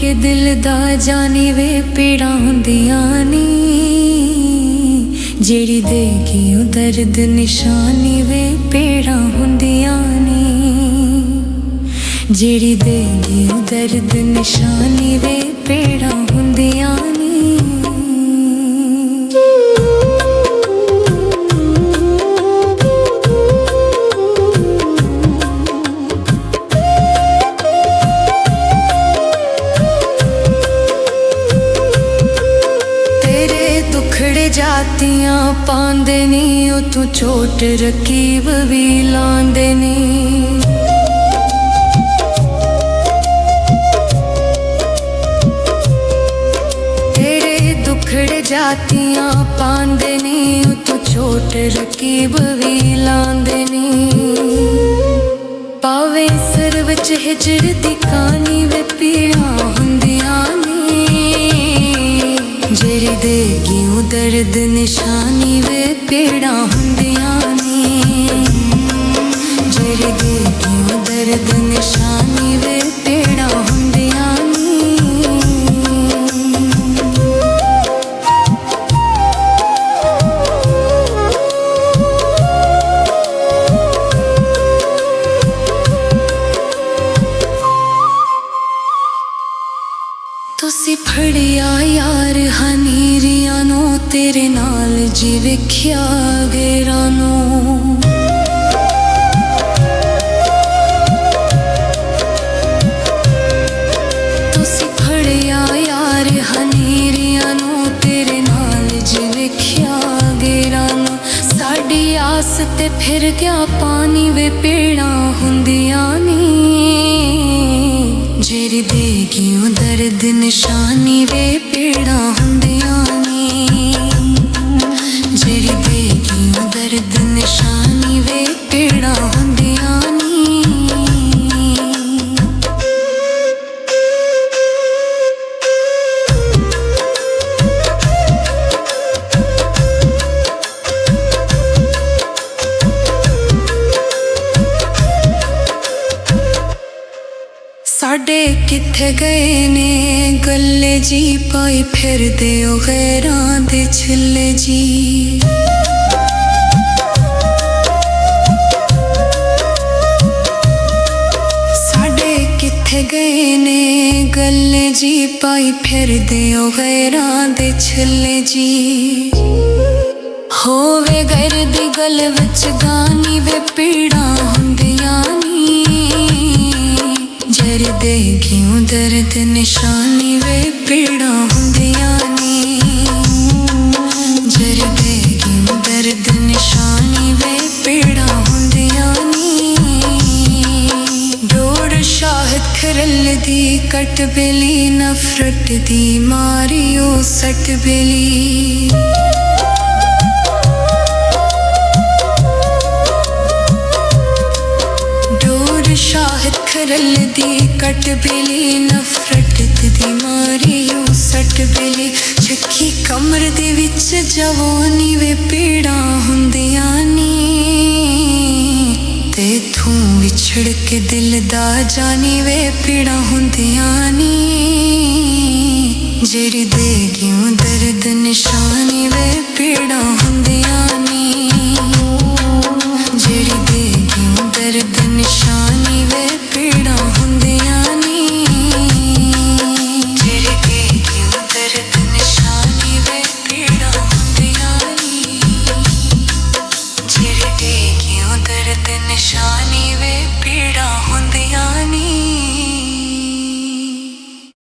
के दिल दा जानी वे पीड़ा हुंदियां नी जेड़ी देगी ओ दर्द निशानी वे पीड़ा हुंदियां नी जेड़ी देगी ओ दर्द निशानी वे पीड़ा हुंदियां नी। जातियां पांदे नी ओ तू चोट रकीब भी लांदे नी तेरे दुखड़े जातियां पांदे नी ओ तू चोट रकीब भी लांदे नी पावे सिर विच हिजर दी कहानी वे पीड़ा हुंदियां नी जेड़ी देगी ओ दर्द निशानी वे पीड़ा हुंदियां नी जेड़ी देगी ओ दर्द निशानी वे पीड़ा हुंदियां नी। तुसी फड़िया यार हनीरियां नू तेरे नाल जी वेख्या गेरा नू तुसी फड़िया यार हनीरियां नू तेरे नाल जी वेख्या गेरा नू साडी आस ते फिर गया पानी वे पीड़ा हुंदियां नी जेड़ी देगी ओ दर्द निशानी वे पीड़ा हुंदियां नी जेड़ी देगी ओ दर्द निशानी वे पीड़ा हुंदियां नी। साडे किथे गए ने गल्ले जी पाई फिर दे ओ गैरां दे छिल्ले जी साडे किथे गए ने गल्ले जी पाई फिर दे ओ गैरां दे छिल्ले जी होवे गैर दी गल विच गानी वे पीड़ा हुंदियां नी जेड़ी देगी ओ दर्द निशानी वे पीड़ा हुंदियां नी जेड़ी देगी ओ दर्द निशानी वे पीड़ा हुंदियां नी। डोड़ शाहद खरल दी कट बेली नफरत दी मारी ओ सट बेली शाहद खरल दी कट बेली नफरत दी मारी ओ सट बेली छक्की कमर दे विच जवानी वे पीड़ा हुंदियां नी ते तू विछड़ के दिल दा जानी वे पीड़ा हुंदियां नी जेड़ी देगी ओ दर्द निशानी वे पीड़ा